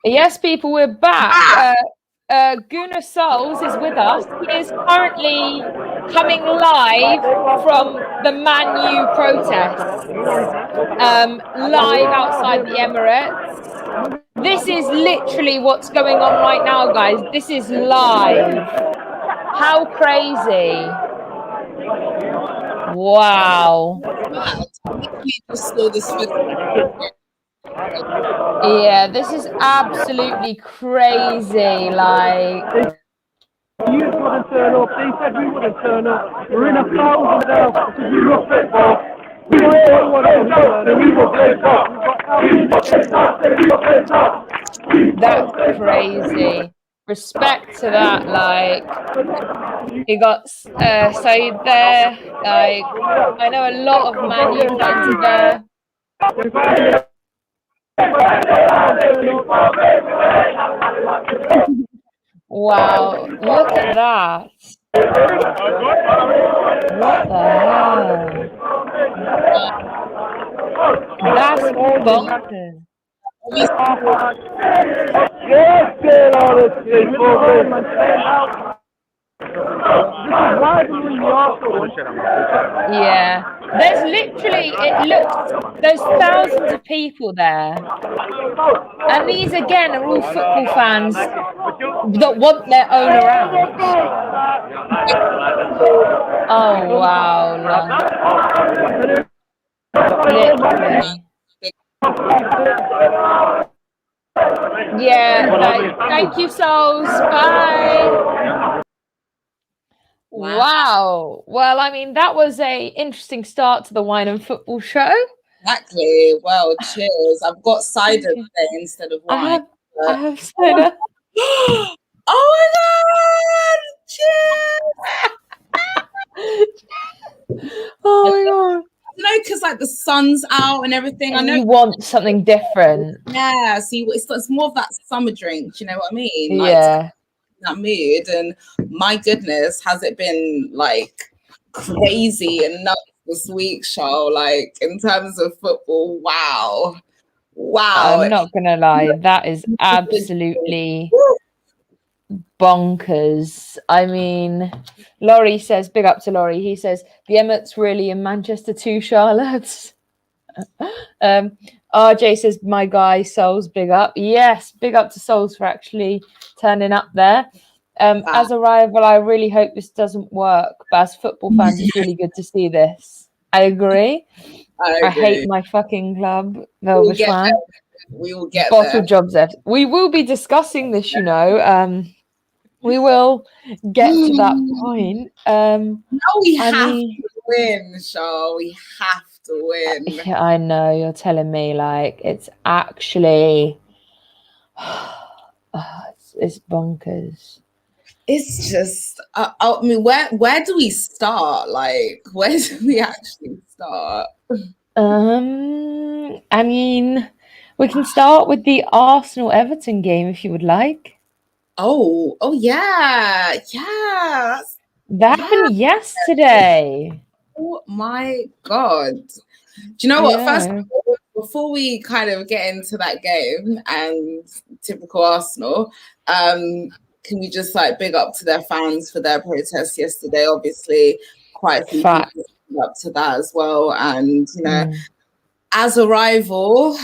Yes, people, we're back. Gunnar Souls is with us. He is currently coming live from the Man U protests, live outside the Emirates. This is literally what's going on right now, guys. This is live. How crazy. Wow. Yeah, this is absolutely crazy. Like, you wouldn't turn up. They said we wouldn't turn up. We're in 1,000 now because we love football. We all want to turn and we will play ball. that's crazy. Respect to that. Like, he got Saeed there. Like, I know a lot of Man U fans are there. Wow, look at that. What the hell? That's bonkers. Yes, get on it. Yeah, there's literally, it looks, there's thousands of people there. And these, again, are all football fans that want their own around. Oh, wow. Literally. Yeah, like, thank you, Souls. Bye. Wow. Well, I mean, that was a interesting start to the Wine and Football show. Exactly. Well, cheers. I've got cider today instead of wine. I have cider. Oh my god! Cheers! Oh my god. No, because like the sun's out and everything. And I know you want something different. Yeah, see, it's more of that summer drink. You know what I mean? Like, Yeah. That mood, and my goodness, has it been like crazy and nuts this week, show? Like in terms of football, wow. I'm not gonna lie, that is absolutely bonkers. I mean, Laurie says, big up to Laurie. He says the Emmets really in Manchester too, Charlotte. RJ says, my guy Souls, big up. Yes, big up to Souls for actually turning up there. As a rival, I really hope this doesn't work, but as football fans, it's really good to see this. I agree. I hate my fucking club, Velvet Swan. We will get Bottle there. Jobs F. We will be discussing this, you know. We will get to that point. No, we have to win, Shaw. We have to win. Yeah, I know, you're telling me, like, it's actually it's bonkers. It's just I mean, where do we start? Like, where do we actually start? I mean, we can start with the Arsenal Everton game if you would like. Oh yeah. That happened yesterday. Oh my god. Do you know what? First of all, before we kind of get into that game and typical Arsenal, can we just like big up to their fans for their protest yesterday? Obviously, quite a few people up to that as well. And you know, as a rival,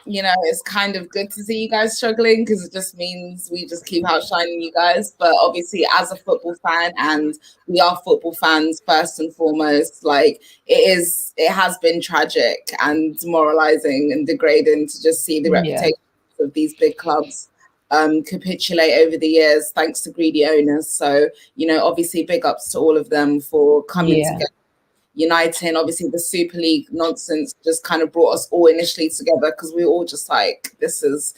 you know, it's kind of good to see you guys struggling because it just means we just keep outshining you guys. But obviously, as a football fan, and we are football fans first and foremost, like it has been tragic and demoralizing and degrading to just see the reputation of these big clubs capitulate over the years thanks to greedy owners. So, you know, obviously big ups to all of them for coming together, uniting. Obviously the Super League nonsense just kind of brought us all initially together because we were all just like, this is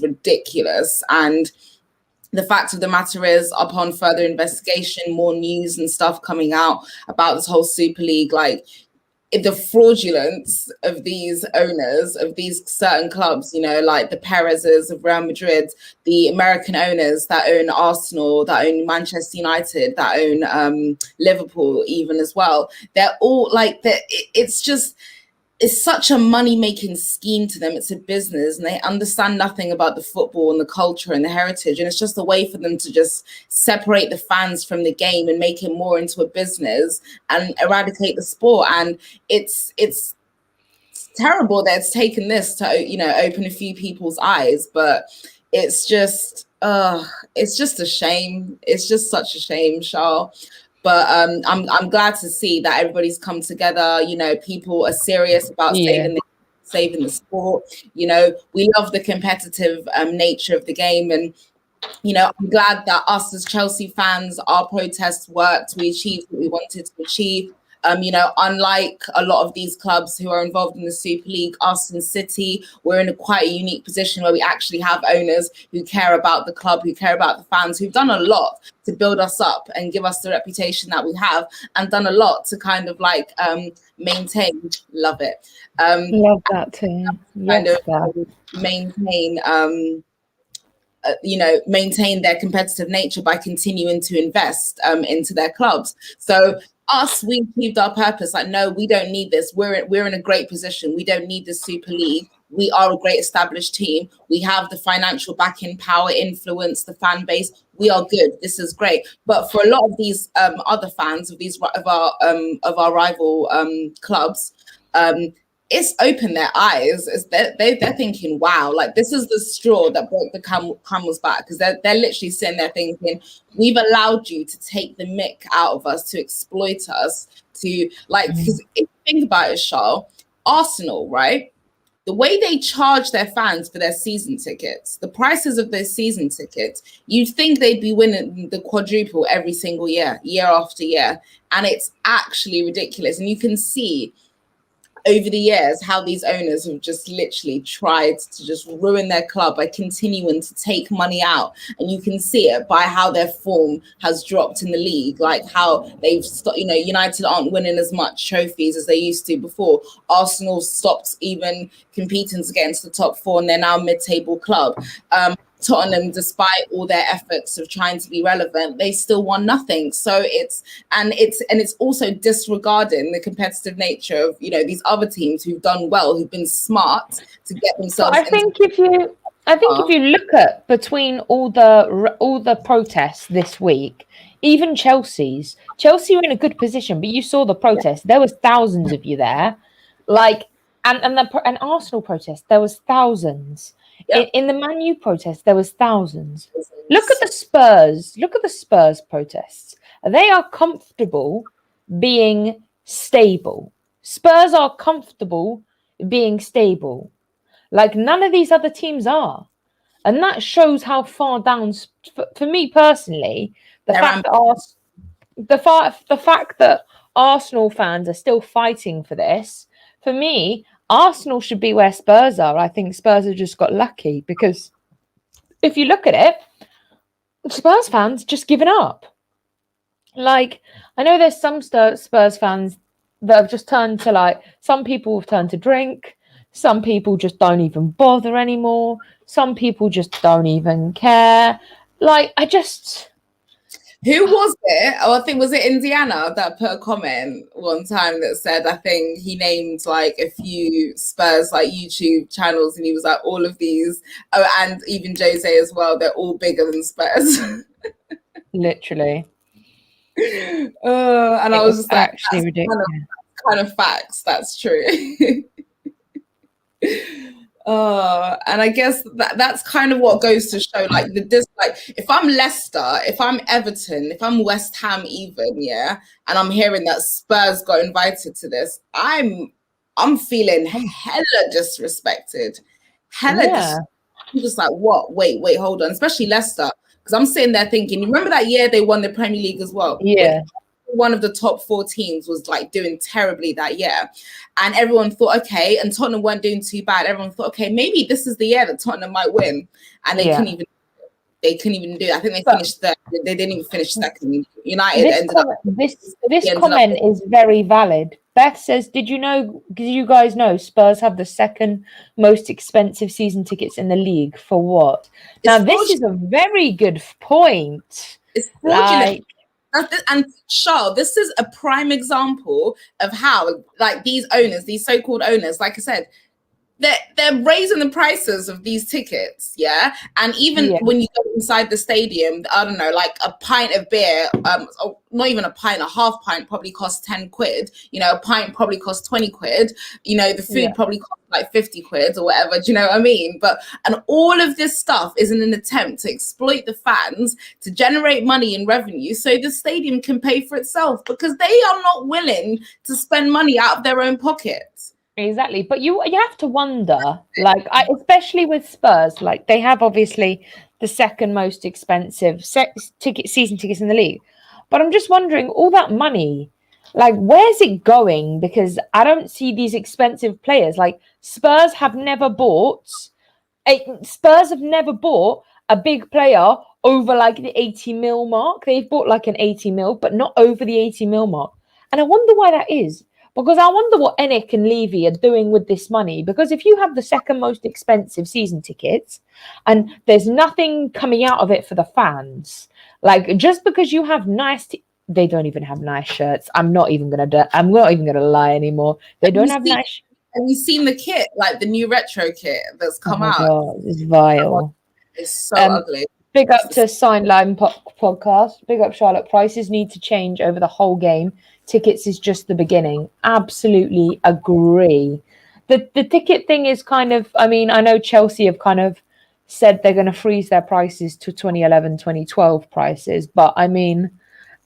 ridiculous. And the fact of the matter is, upon further investigation, more news and stuff coming out about this whole Super League, like the fraudulence of these owners of these certain clubs, you know, like the Perez's of Real Madrid, the American owners that own Arsenal, that own Manchester United, that own Liverpool even as well. They're all like, it's just, it's such a money-making scheme to them. It's a business, and they understand nothing about the football and the culture and the heritage. And it's just a way for them to just separate the fans from the game and make it more into a business and eradicate the sport. And it's terrible that it's taken this to, you know, open a few people's eyes, but it's just a shame. It's just such a shame, Charles. But I'm glad to see that everybody's come together. You know, people are serious about saving the sport. You know, we love the competitive nature of the game, and you know, I'm glad that us as Chelsea fans, our protests worked. We achieved what we wanted to achieve. You know, unlike a lot of these clubs who are involved in the Super League, us in City, we're in a quite a unique position where we actually have owners who care about the club, who care about the fans, who've done a lot to build us up and give us the reputation that we have, and done a lot to kind of like maintain. Love it. Love that too. Maintain. You know, maintain their competitive nature by continuing to invest into their clubs. So us, we achieved our purpose. Like, no, we don't need this. We're in a great position. We don't need the Super League. We are a great established team. We have the financial backing, power, influence, the fan base. We are good. This is great. But for a lot of these other fans of our rival clubs, it's opened their eyes. They're thinking, wow, like this is the straw that broke the camel's back, because they're literally sitting there thinking, we've allowed you to take the mick out of us, to exploit us, to like, because if you think about it, Charles, Arsenal, right? The way they charge their fans for their season tickets, the prices of their season tickets, you'd think they'd be winning the quadruple every single year, year after year. And it's actually ridiculous. And you can see over the years how these owners have just literally tried to just ruin their club by continuing to take money out. And you can see it by how their form has dropped in the league, like how they've stopped, you know, United aren't winning as much trophies as they used to before. Arsenal stopped even competing to get into the top four, and they're now a mid-table club. Tottenham, despite all their efforts of trying to be relevant, they still won nothing. So it's also disregarding the competitive nature of, you know, these other teams who've done well, who've been smart to get themselves. But I think if you look at between all the protests this week, even Chelsea were in a good position, but you saw the protest. There was thousands of you there, like, and Arsenal protest, there was thousands. Yep. In the Man U protest, there was thousands. Look at the Spurs protests. They are comfortable being stable. Spurs are comfortable being stable. Like none of these other teams are. And that shows how far down, for me personally, the fact that Arsenal fans are still fighting for this, for me, Arsenal should be where Spurs are. I think Spurs have just got lucky, because if you look at it, Spurs fans just given up. Like, I know there's some Spurs fans that have just turned to, like, some people have turned to drink. Some people just don't even bother anymore. Some people just don't even care. Like, Who was it? Oh, I think, was it Indiana that put a comment one time that said, I think he named like a few Spurs like YouTube channels, and he was like, all of these, and even Jose as well, they're all bigger than Spurs. Literally. And I was just like, actually ridiculous. Kind of facts. That's true. And I guess that's kind of what goes to show, like, if I'm Leicester, if I'm Everton, if I'm West Ham even, and I'm hearing that Spurs got invited to this, I'm feeling hella disrespected. I'm just like, what? Wait, hold on. Especially Leicester, because I'm sitting there thinking, remember that year they won the Premier League as well? Yeah. One of the top 4 teams was like doing terribly that year, and everyone thought, okay, and Tottenham weren't doing too bad. Everyone thought, okay, maybe this is the year that Tottenham might win, and they couldn't even do it. I think they finished third. They didn't even finish second. United this comment is very valid. Beth says, did you guys know Spurs have the second most expensive season tickets in the league? For what? Now, this is a very good point. It's fraudulent. And Charles, this is a prime example of how, like, these owners, these so-called owners, like I said, they're raising the prices of these tickets, yeah. And even when you go inside the stadium, I don't know, like a pint of beer, not even a pint, a half pint probably costs 10 quid. You know, a pint probably costs 20 quid. You know, the food probably costs like 50 quid or whatever. Do you know what I mean? And all of this stuff is in an attempt to exploit the fans, to generate money and revenue, so the stadium can pay for itself, because they are not willing to spend money out of their own pockets. Exactly, but you have to wonder, like, especially with Spurs, like they have obviously the second most expensive season tickets in the league, but I'm just wondering, all that money, like, where's it going? Because I don't see these expensive players. Like Spurs have never bought a big player over like the 80 mil mark. They've bought like an 80 mil, but not over the 80 mil mark, and I wonder why that is. Because I wonder what ENIC and Levy are doing with this money. Because if you have the second most expensive season tickets and there's nothing coming out of it for the fans, like just because you have they don't even have nice shirts. I'm not even gonna lie anymore. They don't have nice. Have you seen the kit, like the new retro kit that's come out? God, it's vile. It's so ugly. Big up to Sideline Podcast. Big up Charlotte. Prices need to change over the whole game. Tickets is just the beginning. Absolutely agree. The ticket thing is kind of, I mean, I know Chelsea have kind of said they're going to freeze their prices to 2011, 2012 prices. But I mean,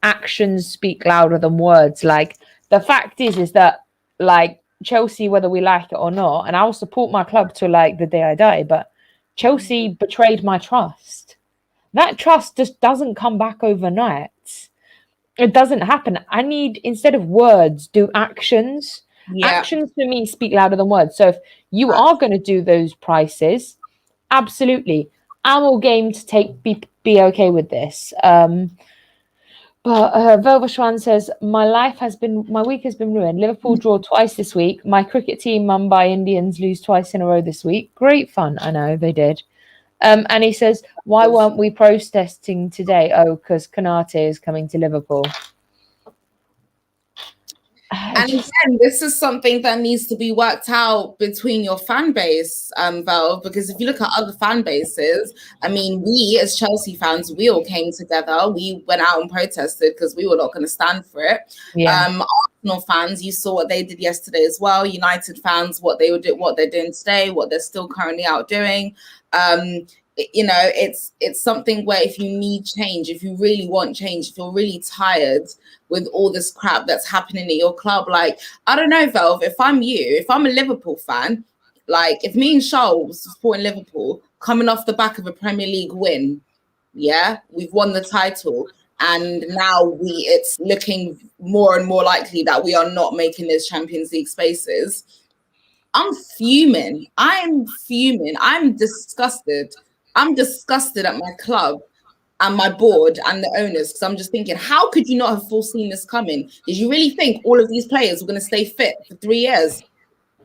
actions speak louder than words. Like the fact is that like Chelsea, whether we like it or not, and I'll support my club to like the day I die, but Chelsea betrayed my trust. That trust just doesn't come back overnight. It doesn't happen. I need, instead of words, do actions. Yeah. Actions for me speak louder than words. So if you are going to do those prices, absolutely, I'm all game to be okay with this. But Velva Schwan says, my week has been ruined. Liverpool draw twice this week. My cricket team, Mumbai Indians, lose twice in a row this week. Great fun. I know they did. And he says, why weren't we protesting today? Oh, because Konate is coming to Liverpool. And again, this is something that needs to be worked out between your fan base, Val, because if you look at other fan bases, I mean, we as Chelsea fans, we all came together. We went out and protested because we were not going to stand for it. Yeah. Arsenal fans, you saw what they did yesterday as well. United fans, what they're doing today, what they're still currently out doing. You know, it's something where if you need change, if you really want change, if you're really tired with all this crap that's happening at your club, like, I don't know, Velv, if I'm a Liverpool fan, like if me and Charles was supporting Liverpool coming off the back of a Premier League win, yeah, we've won the title, and now it's looking more and more likely that we are not making those Champions League spaces. I'm fuming. I'm disgusted. I'm disgusted at my club and my board and the owners, because I'm just thinking, how could you not have foreseen this coming? Did you really think all of these players were going to stay fit for 3 years?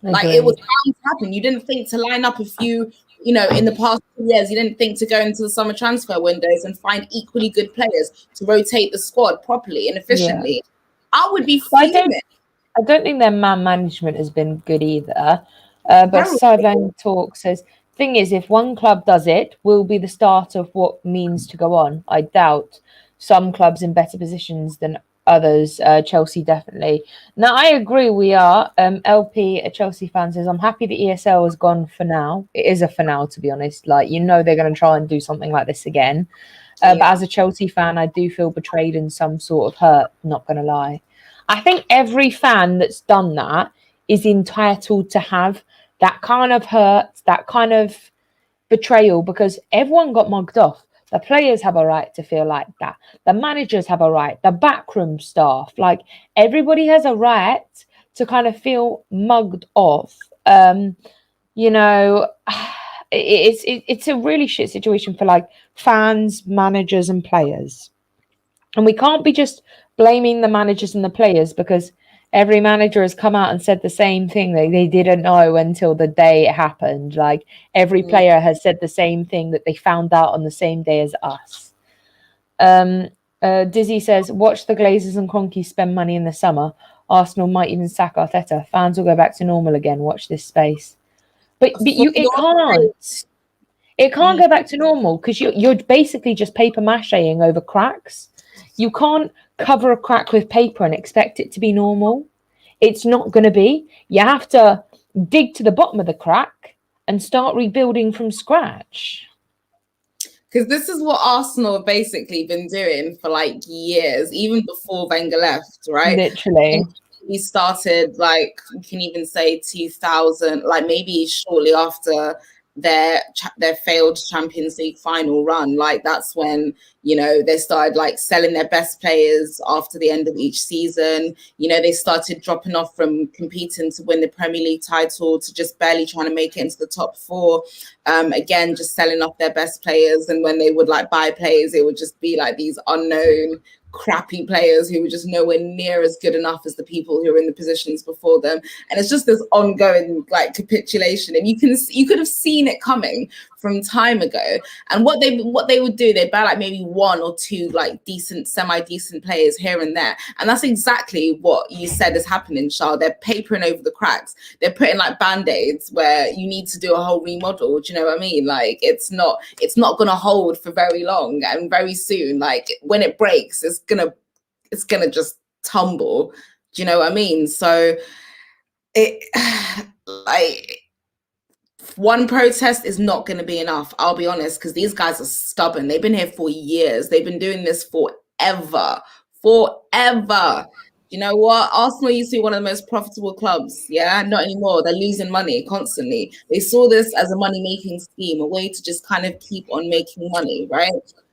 Like, it was bound to happen. You didn't think to line up a few, you know, in the past 2 years, you didn't think to go into the summer transfer windows and find equally good players to rotate the squad properly and efficiently. Yeah. I would be fuming. I don't think their man management has been good either. But Sideline Talk says, thing is, if one club does it, will be the start of what means to go on. I doubt. Some clubs in better positions than others. Chelsea definitely. Now, I agree we are. LP, a Chelsea fan, says, I'm happy the ESL has gone for now. It is a for now, to be honest. Like, you know, they're going to try and do something like this again. But as a Chelsea fan, I do feel betrayed and some sort of hurt, not going to lie. I think every fan that's done that is entitled to have that kind of hurt, that kind of betrayal, because everyone got mugged off. The players have a right to feel like that. The managers have a right. The backroom staff, like everybody has a right to kind of feel mugged off. You know, it's a really shit situation for like fans, managers, and players. And we can't be just blaming the managers and the players, because every manager has come out and said the same thing. They didn't know until the day it happened. Like every player has said the same thing, that they found out on the same day as us. Dizzy says, watch the Glazers and Kroenke spend money in the summer. Arsenal might even sack Arteta. Fans will go back to normal again. Watch this space. But it can't. It can't go back to normal because you're basically just paper macheing over cracks. You can't cover a crack with paper and expect it to be normal. It's not going to be. You have to dig to the bottom of the crack and start rebuilding from scratch. Because this is what Arsenal have basically been doing for like years, even before Wenger left, right? Literally. He started, like, you can even say 2000, like maybe shortly after their failed Champions League final run. Like, that's when, you know, they started like selling their best players after the end of each season. You know, they started dropping off from competing to win the Premier League title to just barely trying to make it into the top four. Again, just selling off their best players. And when they would like buy players, it would just be like these unknown crappy players who were just nowhere near as good enough as the people who were in the positions before them. And it's just this ongoing like capitulation, and you could have seen it coming from time ago. And what they would do, they'd buy like maybe one or two like semi-decent players here and there, and that's exactly what you said is happening, Charles. They're papering over the cracks. They're putting like band-aids where you need to do a whole remodel. Do you know what I mean? Like, it's not gonna hold for very long, and very soon, like when it breaks, it's gonna just tumble. Do you know what I mean? So it like, one protest is not going to be enough, I'll be honest, because these guys are stubborn. They've been here for years. They've been doing this forever. You know what? Arsenal used to be one of the most profitable clubs. Yeah, not anymore. They're losing money constantly. They saw this as a money-making scheme, a way to just kind of keep on making money, right?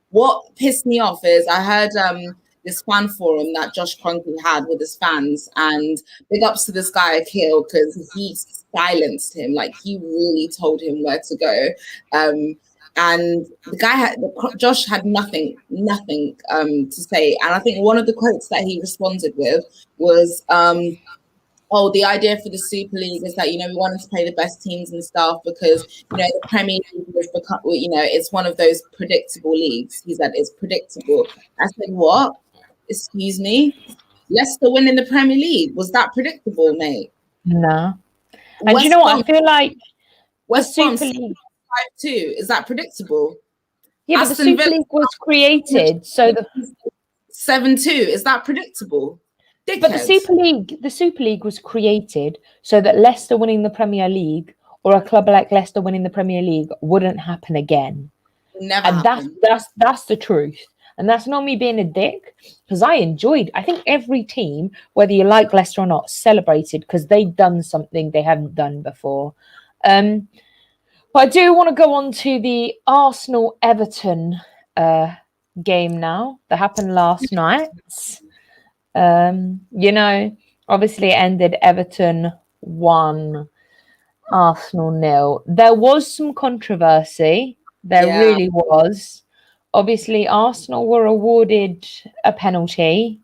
What pissed me off is I heard this fan forum that Josh Kroenke had with his fans, and big ups to this guy Akil, because he silenced him. Like, he really told him where to go. And Josh had nothing to say. And I think one of the quotes that he responded with was, oh, the idea for the Super League is that, you know, we wanted to play the best teams and stuff because, you know, the Premier League has become, you know, it's one of those predictable leagues. He said it's predictable. I said, what? Excuse me? Leicester winning the Premier League, was that predictable, mate? No. And you know what? I feel like West Brom Super League 5-2, is that predictable? Yeah, but the Super League was created so the 7-2, is that predictable? Dickheads. But the Super League was created so that Leicester winning the Premier League, or a club like Leicester winning the Premier League, wouldn't happen again. Never. And that's the truth. And that's not me being a dick, because I think every team, whether you like Leicester or not, celebrated because they've done something they haven't done before. But I do want to go on to the Arsenal-Everton game now that happened last night. You know, obviously it ended Everton 1, Arsenal 0. There was some controversy. There really was. Obviously, Arsenal were awarded a penalty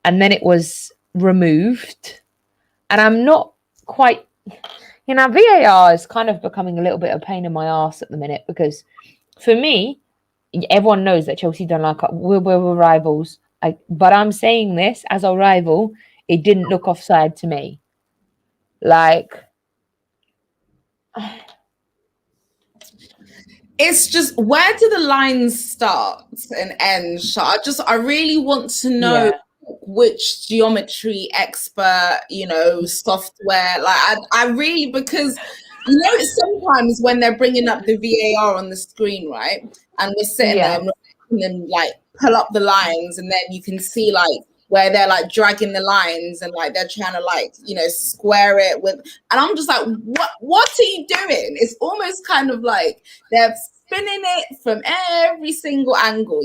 and then it was removed. And I'm not quite, you know, VAR is kind of becoming a little bit of a pain in my arse at the minute, because for me, everyone knows that Chelsea don't like, we're rivals. But I'm saying this as a rival, it didn't look offside to me. Like, it's just, where do the lines start and end, Shah? I really want to know which geometry expert, you know, software. Like, I really, because, you know, sometimes when they're bringing up the VAR on the screen, right? And we're sitting there and then like pull up the lines, and then you can see like where they're like dragging the lines and like they're trying to like, you know, square it with, and I'm just like, what are you doing? It's almost kind of like they're spinning it from every single angle,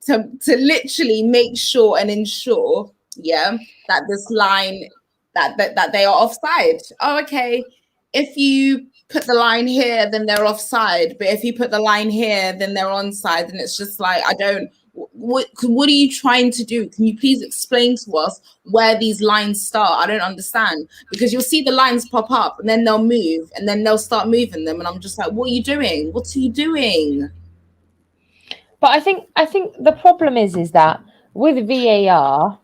to literally make sure and ensure, that this line, that they are offside. Oh, okay. If you put the line here, then they're offside. But if you put the line here, then they're onside. And it's just like, what are you trying to do? Can you please explain to us where these lines start? I don't understand, because you'll see the lines pop up and then they'll move and then they'll start moving them. And I'm just like, what are you doing? What are you doing? But I think the problem is that with VAR,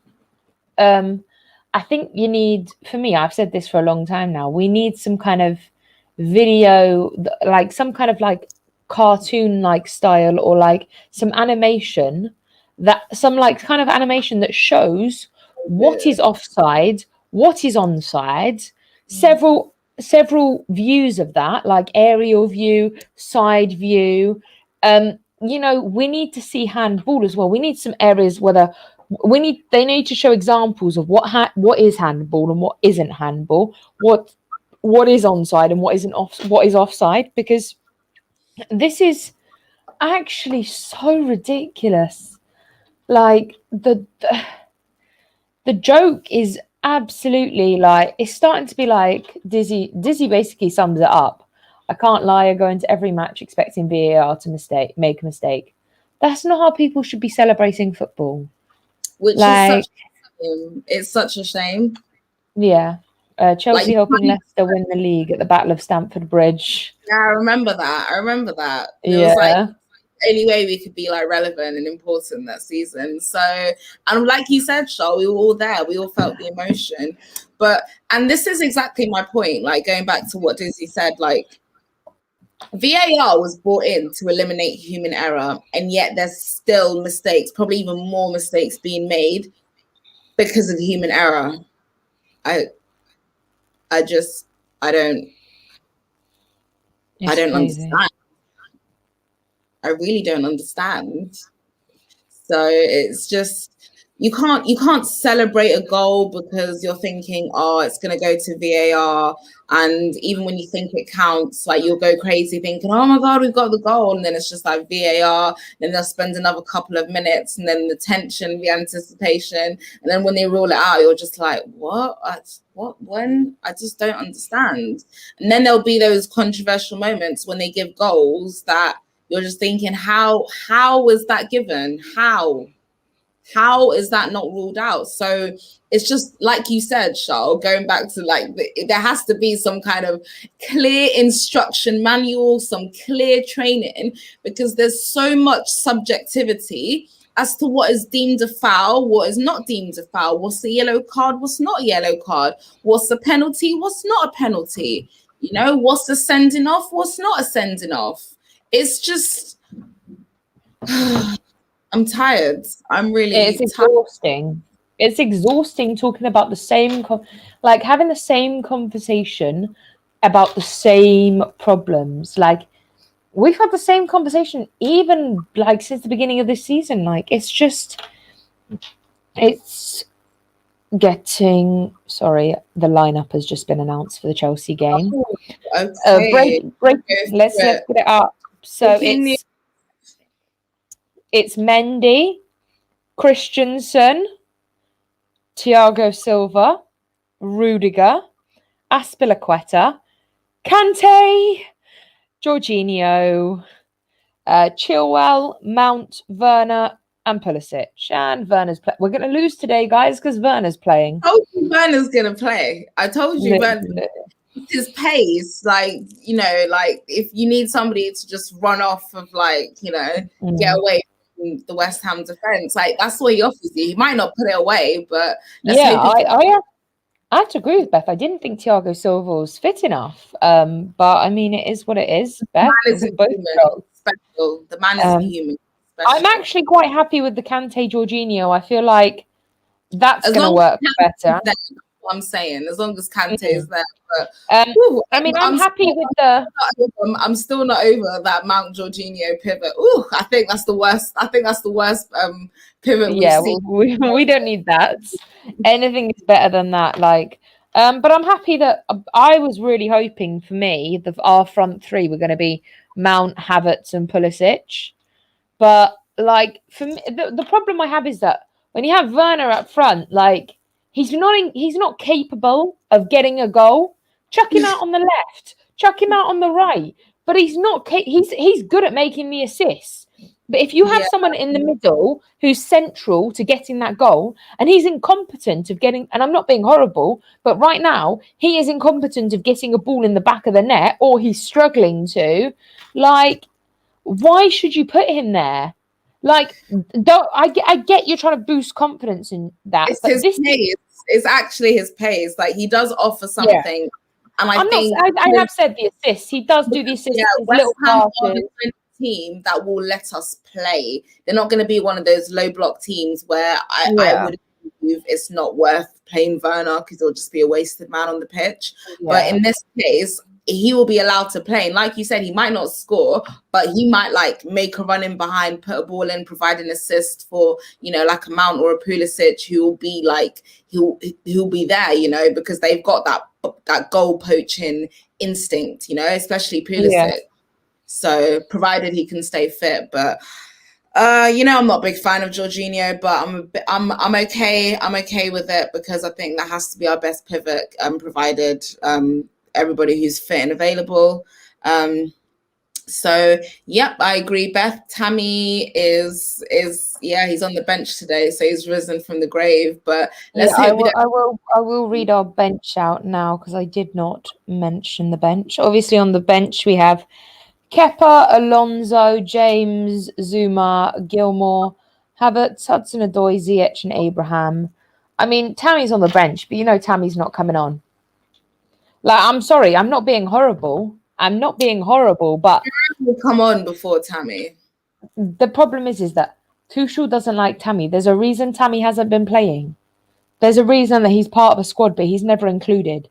I think you need, for me, I've said this for a long time now, we need some kind of video, like some kind of like cartoon like style, or like some animation, that some like kind of animation that shows what is offside, what is onside, several views of that, like aerial view, side view. You know, we need to see handball as well. We need some areas where they need to show examples of what is handball and what isn't handball, what is onside and what is offside, because this is actually so ridiculous. Like the joke is absolutely, like, it's starting to be like Dizzy basically sums it up. I can't lie, I go into every match expecting VAR to make a mistake. That's not how people should be celebrating football. Which is such a shame. Yeah. Chelsea hoping Leicester win the league at the Battle of Stamford Bridge. Yeah, I remember that. It was like the only way we could be like relevant and important that season. So, and like you said, Charles, we were all there. We all felt the emotion. And this is exactly my point. Like, going back to what Dizzy said, like, VAR was brought in to eliminate human error, and yet there's still mistakes, probably even more mistakes being made because of human error. I don't understand. I really don't understand. So it's just, you can't celebrate a goal because you're thinking, oh, it's going to go to VAR. And even when you think it counts, like, you'll go crazy thinking, oh my God, we've got the goal. And then it's just like VAR. Then they'll spend another couple of minutes, and then the tension, the anticipation. And then when they rule it out, you're just like, what? When? I just don't understand. And then there'll be those controversial moments when they give goals that you're just thinking, how was that given? How is that not ruled out? So it's just like you said, Charles, going back to like, there has to be some kind of clear instruction manual, some clear training, because there's so much subjectivity as to what is deemed a foul, what is not deemed a foul, what's a yellow card, what's not a yellow card, what's a penalty, what's not a penalty, you know, what's a sending off, what's not a sending off. It's just... I'm tired. I'm really It's exhausting. It's exhausting talking about the same, like having the same conversation about the same problems. Like, we've had the same conversation even like since the beginning of this season. Like, it's getting, sorry, the lineup has just been announced for the Chelsea game. Okay. Let's get it up. So it's Mendy, Christensen, Thiago Silva, Rudiger, Azpilicueta, Kante, Jorginho, Chilwell, Mount, Werner, and Pulisic. And Werner's we're going to lose today, guys, because Werner's playing. I told you Werner's going to play. I told you his pace, like, you know, like, if you need somebody to just run off of, like, you know, get away from the West Ham defense, like, that's what he offers you. He might not put it away, but I have to agree with Beth. I didn't think Thiago Silva was fit enough, but I mean, it is what it is. Beth, the man is human. Special. I'm actually quite happy with the Kante Jorginho. I feel like that's going to work better. I'm saying, as long as Kante is there. But, I mean, I'm happy with the. I'm still not over that Mount Jorginho pivot. Ooh, I think that's the worst. Pivot. Yeah, we don't need that. Anything is better than that. Like, but I'm happy that I was really hoping, for me, that our front three were going to be Mount, Havertz, and Pulisic. But like, for me, the problem I have is that when you have Werner up front, like, he's not capable of getting a goal. Chuck him out on the left, chuck him out on the right. But he's not. He's good at making the assists. But if you have someone in the middle who's central to getting that goal, and he's incompetent of getting, and I'm not being horrible, but right now he is incompetent of getting a ball in the back of the net, or he's struggling to, like, why should you put him there? Like, don't I get you're trying to boost confidence in that, It's but his pace. It's actually his pace. Like he does offer something, and I think I have said the assists. He does do the assists. yeah, His West little Ham are passes. the kind of team that will let us play. They're not going to be one of those low block teams where I would believe it's not worth playing Werner because he'll just be a wasted man on the pitch. But in this case, he will be allowed to play. And like you said, he might not score, but he might like make a run in behind, put a ball in, provide an assist for, you know, like a Mount or a Pulisic who will be like, he'll be there, you know, because they've got that goal poaching instinct, you know, especially Pulisic. Yeah. So provided he can stay fit, but you know, I'm not a big fan of Jorginho, but I'm okay. I'm okay with it because I think that has to be our best pivot, provided everybody who's fit and available. So yep, I agree. Beth, Tammy is he's on the bench today, so he's risen from the grave. But let's I will read our bench out now because I did not mention the bench. Obviously, on the bench we have Kepa, Alonso, James, Zuma, Gilmore, Havertz, Hudson-Odoi, Ziyech, and Abraham. I mean, Tammy's on the bench, but you know Tammy's not coming on. Like, I'm sorry, I'm not being horrible. But will come on before Tammy. The problem is that Tuchel doesn't like Tammy. There's a reason Tammy hasn't been playing. There's a reason that he's part of a squad, but he's never included.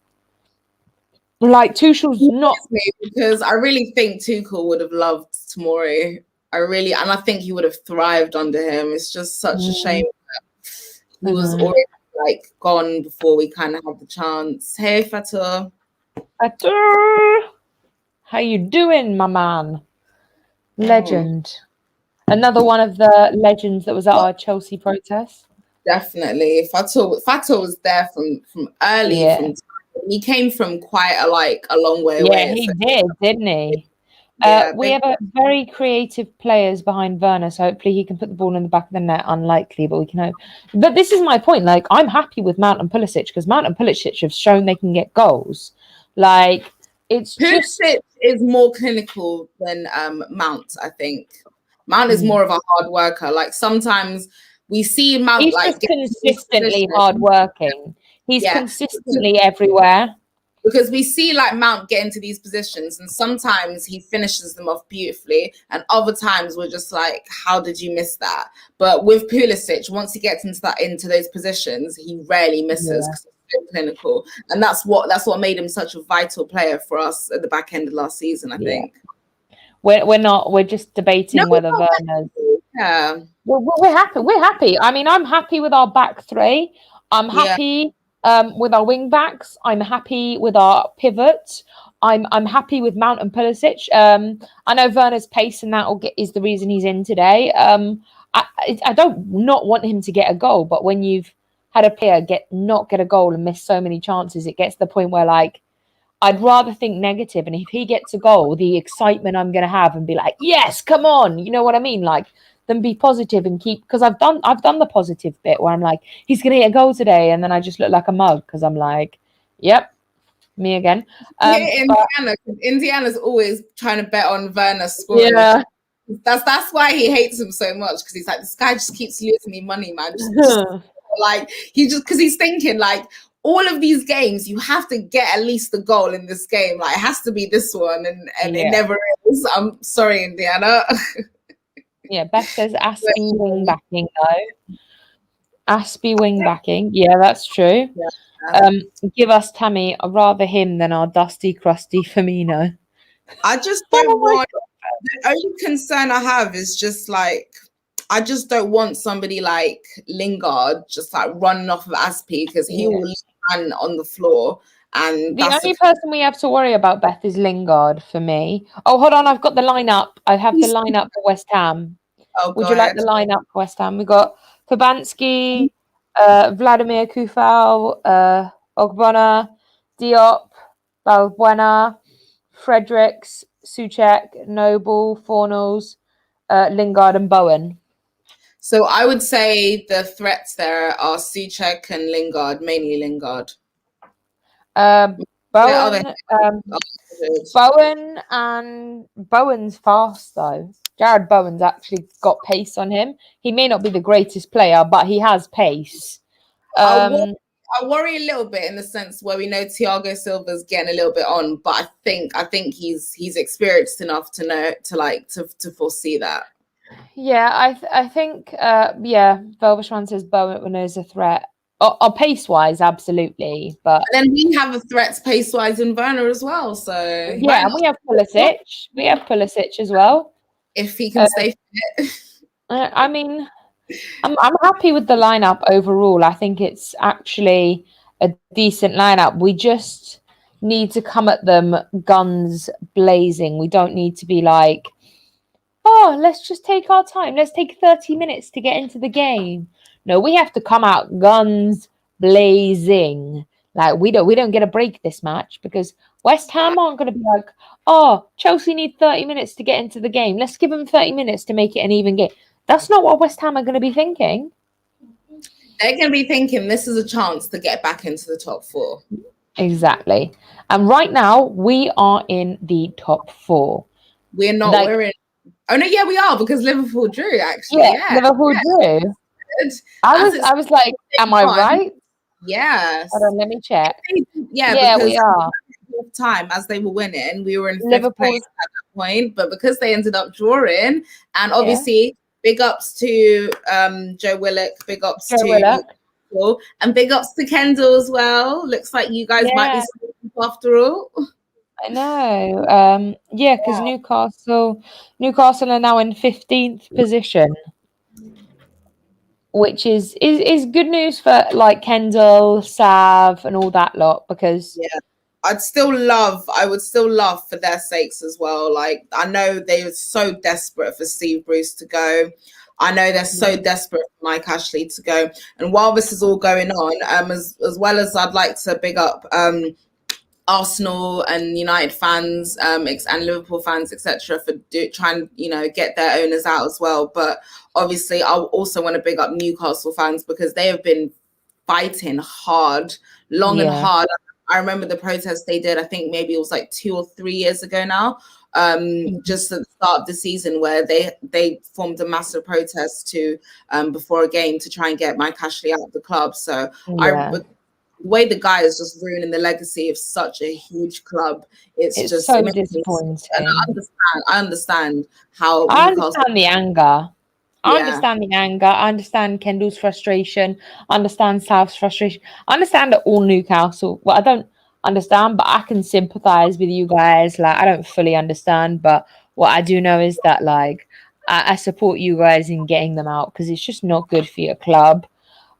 Like, Tuchel's not... Because I really think Tuchel would have loved Tomori. And I think he would have thrived under him. It's just such a shame that he was already like gone before we kind of had the chance. Hey, Fatur. How you doing, my man? Legend. Another one of the legends that was at our Chelsea protest. Definitely. Fatur was there from early. Yeah. He came from quite a long way away. Yeah, he did, didn't he? We have a very creative players behind Werner, so hopefully he can put the ball in the back of the net. Unlikely, but we can hope. But this is my point. Like, I'm happy with Mount and Pulisic because Mount and Pulisic have shown they can get goals. Like, it's Pulisic is more clinical than Mount, I think. Mount is more of a hard worker. Like, sometimes we see Mount he's like just consistently hard working. He's consistently everywhere. Because we see like Mount get into these positions and sometimes he finishes them off beautifully and other times we're just like, how did you miss that? But with Pulisic, once he gets into those positions, he rarely misses because he's so clinical. And that's what made him such a vital player for us at the back end of last season, I think. We're just debating whether Werner's... Yeah. We're happy. I mean, I'm happy with our back three. I'm happy with our wing backs. I'm happy with our pivots. I'm happy with Mount and Pulisic. I know Werner's pace and that is the reason he's in today. I don't not want him to get a goal, but when you've had a player not get a goal and miss so many chances, it gets to the point where like I'd rather think negative. And if he gets a goal, the excitement I'm going to have and be like, yes, come on. You know what I mean? Like, then be positive and keep, because I've done the positive bit where I'm like, he's going to get a goal today. And then I just look like a mug because I'm like, yep, me again. Indiana's always trying to bet on Werner scoring. Yeah. That's why he hates him so much because he's like, this guy just keeps losing me money, man. Like, because he's thinking like, all of these games, you have to get at least the goal in this game. Like, it has to be this one, and it never is. I'm sorry, Indiana. Yeah, Beth says Aspie wing backing, though. Aspie wing backing. Yeah, that's true. Yeah. Give us Tammy. I'd rather him than our dusty, crusty Firmino. I just don't want... The only concern I have is just like... I just don't want somebody like Lingard just like running off of Aspie because he will land on the floor. And the only person we have to worry about, Beth, is Lingard for me. Oh, hold on. I've got the lineup. I have the lineup for West Ham. Oh, would you like the lineup for West Ham? We got Fabianski, Vladimir Kufal, Ogbonna, Diop, Balbuena, Fredericks, Souček, Noble, Fornals, Lingard, and Bowen. So I would say the threats there are Souček and Lingard, mainly Lingard. Bowen and Bowen's fast though. Jared Bowen's actually got pace on him. He may not be the greatest player, but he has pace. I worry a little bit in the sense where we know Thiago Silva's getting a little bit on, but I think he's experienced enough to know to foresee that. Yeah, I think Velvishwan says Bowen is a threat. Pace wise, absolutely. But and then we have a threat pace wise in Werner as well. So yeah, and we have Pulisic. We have Pulisic as well. If he can stay fit. I mean, I'm happy with the lineup overall. I think it's actually a decent lineup. We just need to come at them guns blazing. We don't need to be like, oh, let's just take our time. Let's take 30 minutes to get into the game. No, we have to come out guns blazing. Like we don't get a break this match because West Ham aren't going to be like, oh, Chelsea need 30 minutes to get into the game. Let's give them 30 minutes to make it an even game. That's not what West Ham are going to be thinking. They're going to be thinking this is a chance to get back into the top 4. Exactly. And right now we are in the top 4. We're not. Like, we're in. Oh no, yeah, we are because Liverpool drew. Actually, yeah. Liverpool drew. I was like, am I right? Yes. Hold on, let me check. Yeah, we are. Time as they were winning, we were in 5th place at that point, but because they ended up drawing, and obviously big ups to Joe Willock, big ups to Newcastle, and big ups to Kendall as well. Looks like you guys might be sleeping after all. I know. Because Newcastle are now in 15th position, which is good news for like Kendall, Sav, and all that lot because I would still love for their sakes as well. Like I know they were so desperate for Steve Bruce to go. I know they're so desperate for Mike Ashley to go. And while this is all going on, as well as I'd like to big up Arsenal and United fans and Liverpool fans, etc., for trying get their owners out as well. But obviously, I also want to big up Newcastle fans because they have been fighting hard, long and hard. I remember the protest they did. I think maybe it was like 2 or 3 years ago now. Just at the start of the season, where they formed a massive protest to before a game to try and get Mike Ashley out of the club. So the way the guy is just ruining the legacy of such a huge club, it's just so disappointing. And I understand how I understand the anger. I understand the anger. I understand Kendall's frustration. I understand South's frustration. I understand that all Newcastle. Well, I don't understand, but I can sympathize with you guys. Like, I don't fully understand, but what I do know is that, like, I support you guys in getting them out because it's just not good for your club.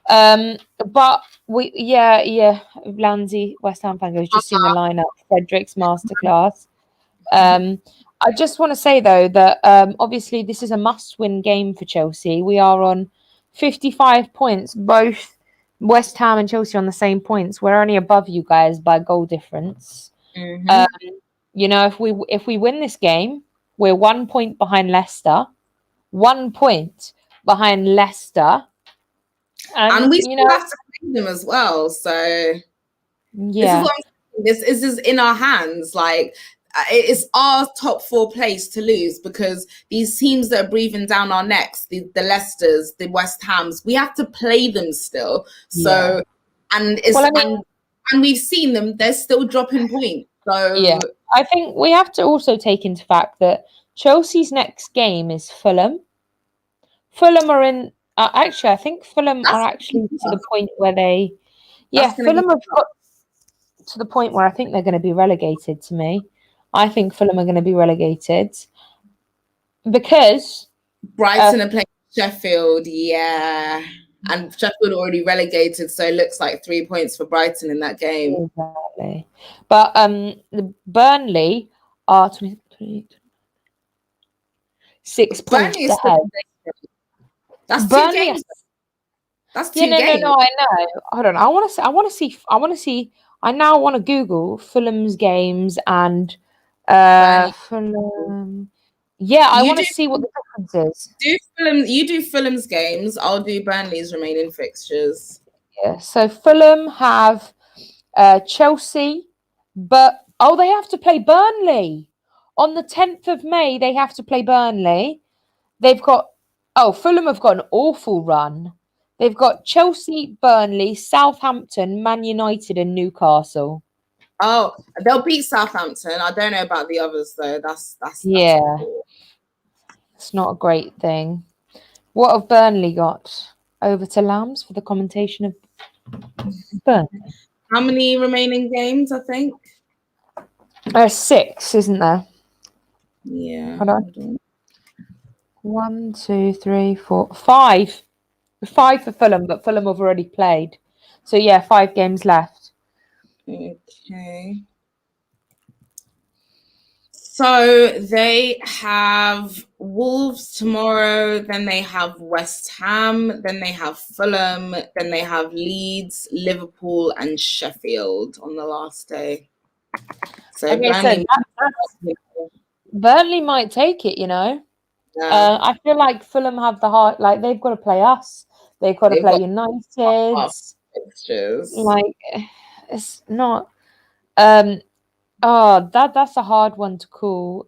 But Lanzi, West Ham fan goes, just seen the lineup, Frederick's masterclass. I just want to say, though, that obviously this is a must-win game for Chelsea. We are on 55 points. Both West Ham and Chelsea on the same points. We're only above you guys by goal difference. If we win this game, we're 1 point behind Leicester. 1 point behind Leicester. And we still have to play them as well. So this is in our hands. Like, it's our top 4 place to lose because these teams that are breathing down our necks, the Leicesters, the West Hams, we have to play them still. So, and we've seen them; they're still dropping points. So I think we have to also take into fact that Chelsea's next game is Fulham. Fulham are in. Actually, I think Fulham are actually to the point where they. Fulham have got to the point where I think they're going to be relegated. To me. I think Fulham are going to be relegated because Brighton are playing Sheffield, and Sheffield already relegated, so it looks like 3 points for Brighton in that game. Exactly, but the Burnley are 6 points ahead. That's Burnley 2 games. That's 2 games. No, I know. Hold on, I want to see. I now want to Google Fulham's games and. Fulham. I want to see what the difference is. You do Fulham's games. I'll do Burnley's remaining fixtures. Yeah. So Fulham have Chelsea, but they have to play Burnley on the 10th of May. They have to play Burnley, They've got Fulham have got an awful run. They've got Chelsea, Burnley, Southampton, Man United, and Newcastle. Oh, they'll beat Southampton. I don't know about the others though. That's Yeah. It's not a great thing. What have Burnley got? Over to Lambs for the commentation of Burnley. How many remaining games? I think There's 6, isn't there? Yeah. Hold on. 1, 2, 3, 4, 5. 5 for Fulham, but Fulham have already played. So yeah, 5 games left. Okay. So they have Wolves tomorrow, then they have West Ham, then they have Fulham, then they have Leeds, Liverpool, and Sheffield on the last day. So Okay, Burnley might take it, you know. Yeah. I feel like Fulham have the heart, like they've got to play us. They've got to play United. Fixtures. Like it's not. That's a hard one to call.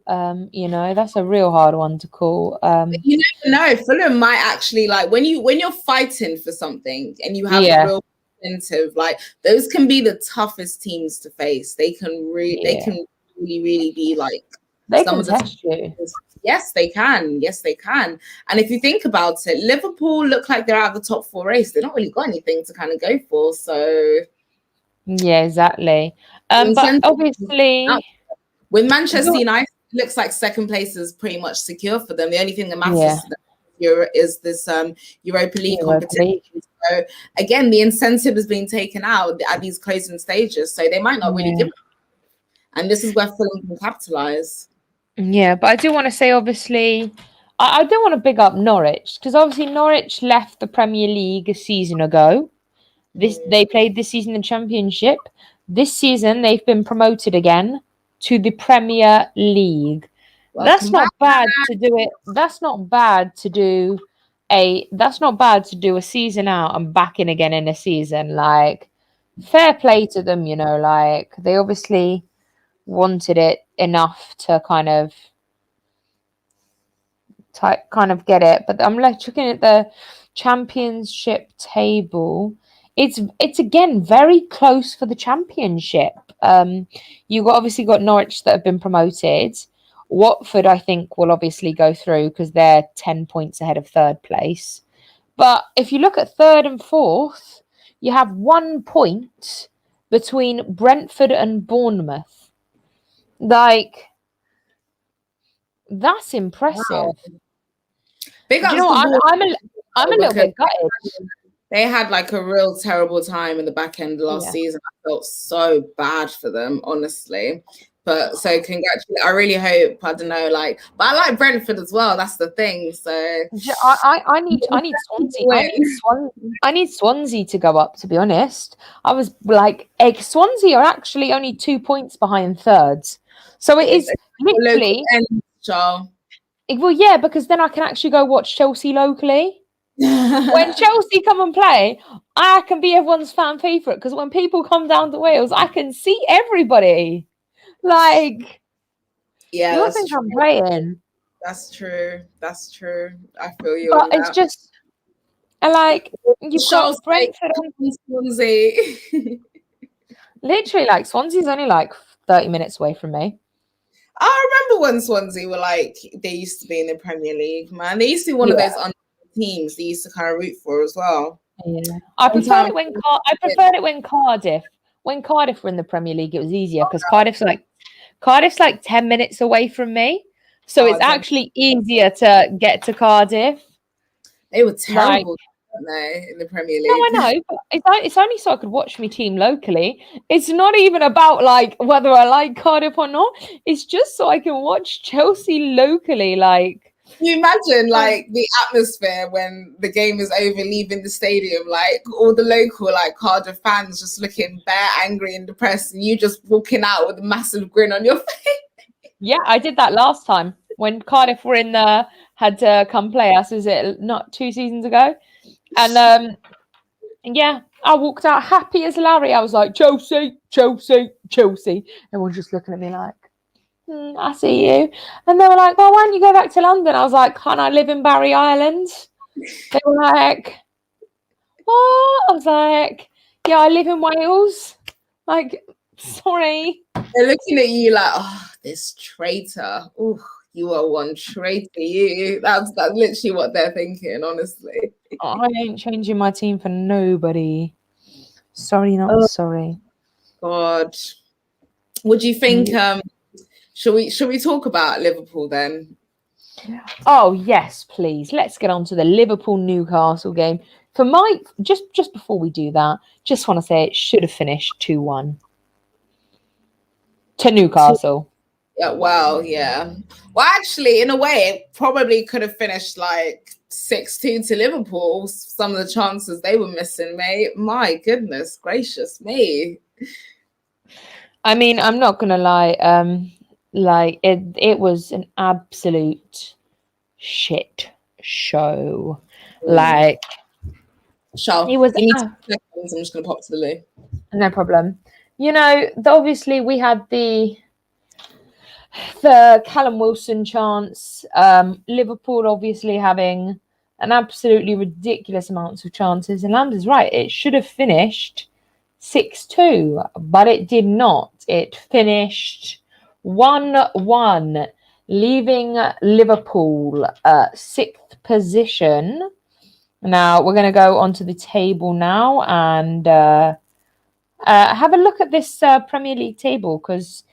You know, that's a real hard one to call. You never know. Fulham might actually like when you're fighting for something and you have a real incentive. Like those can be the toughest teams to face. They can really be like they can test you. Yes, they can. Yes, they can. And if you think about it, Liverpool look like they're out of the top 4 race. They've not really got anything to kind of go for. So yeah, exactly. But obviously, with Manchester United, it looks like second place is pretty much secure for them. The only thing that matters to them is this Europa League competition. So again, the incentive is being taken out at these closing stages. So they might not really give it. And this is where Fulham can capitalize. Yeah, but I do want to say, obviously, I do want to big up Norwich because obviously Norwich left the Premier League a season ago. They played this season in the Championship. This season they've been promoted again to the Premier League. That's not bad to do it. That's not bad to do a season out and back in again in a season. Like fair play to them, you know, like they obviously wanted it enough to kind of get it. But I'm like looking at the Championship table. It's again very close for the Championship. You obviously got Norwich that have been promoted. Watford, I think, will obviously go through because they're 10 points ahead of third place. But if you look at third and fourth, you have 1 point between Brentford and Bournemouth. Like, that's impressive. Wow. You know what? I'm a little bit gutted. They had like a real terrible time in the back end last season. I felt so bad for them, honestly. But so congratulations. I really hope, I don't know, like, but I like Brentford as well. That's the thing. So I need Swansea. I need Swansea to go up, to be honest. I was like, Swansea are actually only 2 points behind thirds. So it is literally well, yeah, because then I can actually go watch Chelsea locally. When Chelsea come and play, I can be everyone's fan favourite because when people come down to Wales, I can see everybody. Like, yeah, you think I'm playing? That's true. That's true. I feel you. But it's just like you've got Brentford on Swansea. Literally, like Swansea's only like 30 minutes away from me. I remember when Swansea were like they used to be in the Premier League, man. They used to be one of those teams they used to kind of root for as well. Yeah, I preferred it when Cardiff were in the Premier League. It was easier because Cardiff's like 10 minutes away from me, so it's actually easier to get to Cardiff. They were terrible, weren't they, in the Premier League? No, I know, but it's only so I could watch my team locally. It's not even about like whether I like Cardiff or not. It's just so I can watch Chelsea locally. Like, can you imagine like the atmosphere when the game is over, leaving the stadium, like all the local like Cardiff fans just looking bare angry and depressed, and you just walking out with a massive grin on your face? Yeah, I did that last time when Cardiff were had to come play us. Is it not 2 seasons ago? And yeah, I walked out happy as Larry. I was like, Chelsea, Chelsea, Chelsea. Everyone's just looking at me like, I see you. And they were like, well, why don't you go back to London? I was like, can't I live in Barry Island? They were like, what? I was like, yeah, I live in Wales. Like, sorry. They're looking at you like, oh, this traitor. Oh, you are one traitor. You. That's literally what they're thinking, honestly. I ain't changing my team for nobody. Sorry, not sorry. God. What do you think? Should we talk about Liverpool then? Oh yes, please. Let's get on to the Liverpool Newcastle game. For my just before we do that, just want to say it should have finished 2-1 to Newcastle. Yeah, well, yeah. Well, actually, in a way, it probably could have finished like 6-2 to Liverpool. Some of the chances they were missing, mate. My goodness gracious me. I mean, I'm not gonna lie. Like it was an absolute shit show. Like Shall it was. I'm just gonna pop to the loo. No problem. You know, obviously we had the Callum Wilson chance. Liverpool obviously having an absolutely ridiculous amount of chances. And Landers right, it should have finished 6-2, but it did not. It finished 1-1, leaving Liverpool 6th position. Now we're going to go onto the table now and have a look at this Premier League table, because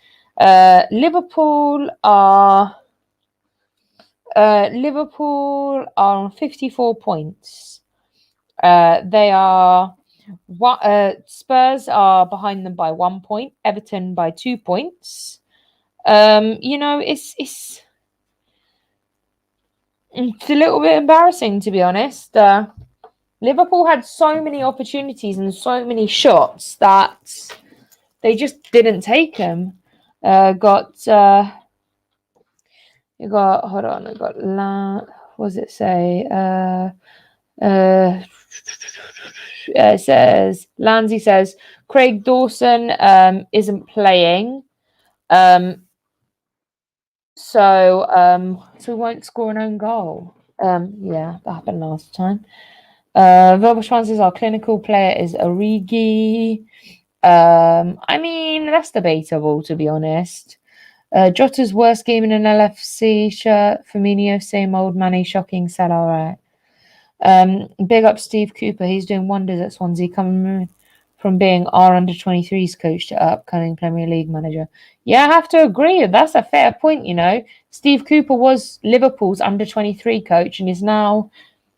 Liverpool are on 54 points. They are Spurs are behind them by 1 point. Everton by 2 points. You know, it's a little bit embarrassing, to be honest. Liverpool had so many opportunities and so many shots that they just didn't take them. What does it say? It says, Landsy says, Craig Dawson isn't playing. So we won't score an own goal. Yeah, that happened last time. Velvet Schwanz's our clinical player is Origi. I mean, that's debatable, to be honest. Jota's worst game in an LFC shirt. Firmino, same old Manny, shocking, Salah, right. Big up Steve Cooper. He's doing wonders at Swansea, coming from being our under-23s coach to upcoming Premier League manager. Yeah, I have to agree. That's a fair point, you know. Steve Cooper was Liverpool's under-23 coach and is now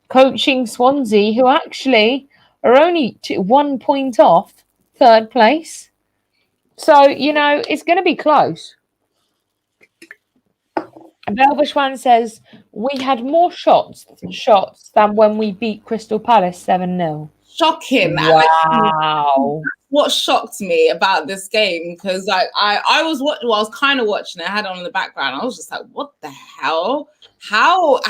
coaching Swansea, who actually are only 1 point off 3rd place. So, you know, it's going to be close. Belbashwan says, we had more shots than when we beat Crystal Palace 7-0. Shocking. Wow. What shocked me about this game, because I was kind of watching it, I had it on in the background. I was just like, what the hell? How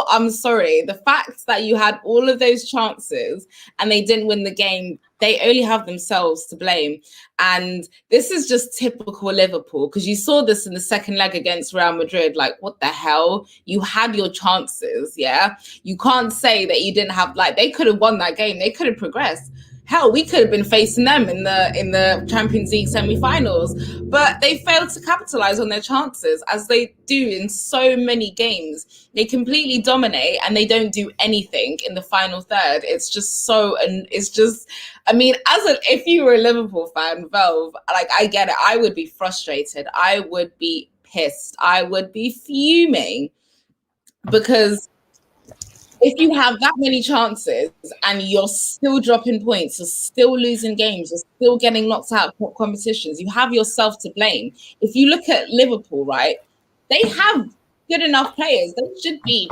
I'm sorry. The fact that you had all of those chances and they didn't win the game, they only have themselves to blame. And this is just typical Liverpool, because you saw this in the second leg against Real Madrid. Like, what the hell? You had your chances, yeah? You can't say that you didn't have, like, they could have won that game. They could have progressed. Hell, we could have been facing them in the Champions League semi-finals, but they failed to capitalize on their chances, as they do in so many games. They completely dominate and they don't do anything in the final third. It's just so, and it's just, I mean, if you were a Liverpool fan, Velv, like, I get it. I would be frustrated. I would be pissed. I would be fuming, because if you have that many chances and you're still dropping points, you're still losing games, you're still getting knocked out of competitions, you have yourself to blame. If you look at Liverpool, right, they have good enough players. They should be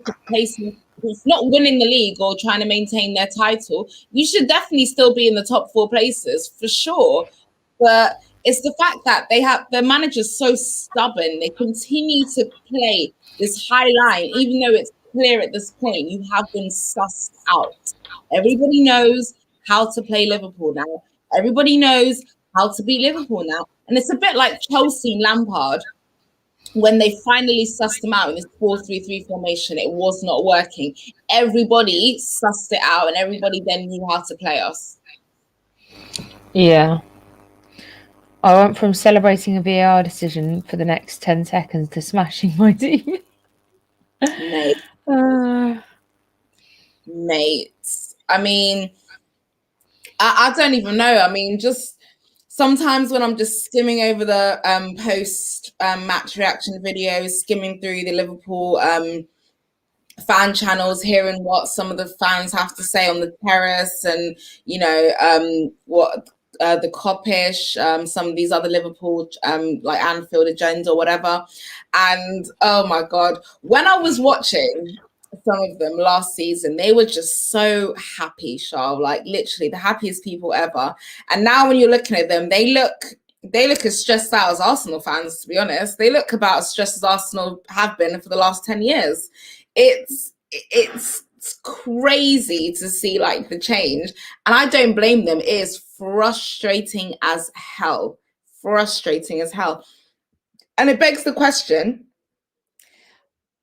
competing, not winning the league or trying to maintain their title. You should definitely still be in the top 4 places for sure. But it's the fact that their manager's so stubborn. They continue to play this high line, even though it's clear at this point you have been sussed out. Everybody knows how to play Liverpool now. Everybody knows how to beat Liverpool now. And it's a bit like Chelsea and Lampard. when they finally sussed them out in this 4-3-3 formation, it was not working. Everybody sussed it out, and everybody then knew how to play us. Yeah. I went from celebrating a VAR decision for the next 10 seconds to smashing my team. Mate. I mean, I don't even know. I mean, just sometimes when I'm just skimming over the post match reaction videos, skimming through the Liverpool fan channels, hearing what some of the fans have to say on the terrace, and what the Coppish, some of these other Liverpool like Anfield agenda or whatever. And oh my god, when I was watching some of them last season, they were just so happy, Charles, like literally the happiest people ever. And now when you're looking at them, they look as stressed out as Arsenal fans, to be honest. They look about as stressed as Arsenal have been for the last 10 years. It's crazy to see like the change, and I don't blame them. It is frustrating as hell. And it begs the question,